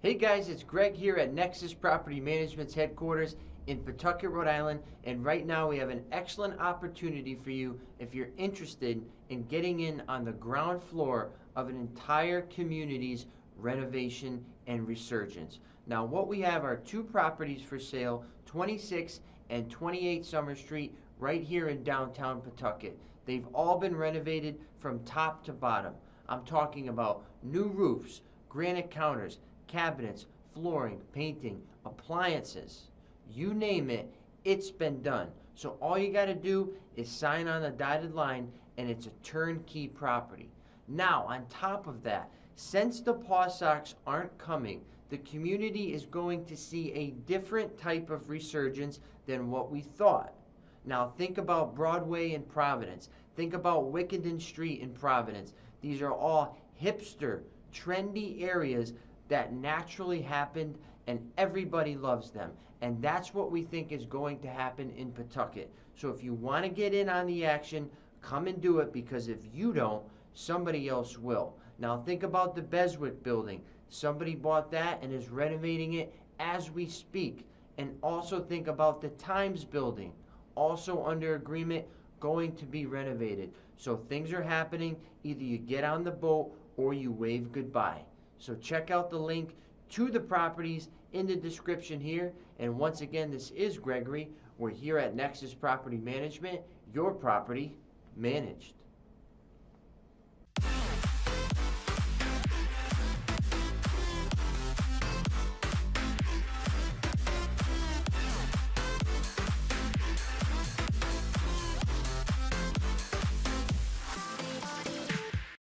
Hey guys, it's Greg here at Nexus Property Management's headquarters in Pawtucket, Rhode Island, and right now we have an excellent opportunity for you if you're interested in getting in on the ground floor of an entire community's renovation and resurgence. Now what we have are two properties for sale, 26 and 28 Summer Street, right here in downtown Pawtucket. They've all been renovated from top to bottom. I'm talking about new roofs, granite counters, cabinets, flooring, painting, appliances, you name it, it's been done. So all you got to do is sign on the dotted line and it's a turnkey property. Now, on top of that, since the Pawsox aren't coming, the community is going to see a different type of resurgence than what we thought. Now, think about Broadway in Providence. Think about Wickenden Street in Providence. These are all hipster, trendy areas that naturally happened and everybody loves them. And that's what we think is going to happen in Pawtucket. So if you want to get in on the action, come and do it, because if you don't, somebody else will. Now think about the Beswick building. Somebody bought that and is renovating it as we speak. And also think about the Times building, also under agreement, going to be renovated. So things are happening. Either you get on the boat or you wave goodbye. So check out the link to the properties in the description here. And once again, this is Gregory. We're here at Nexus Property Management, your property managed.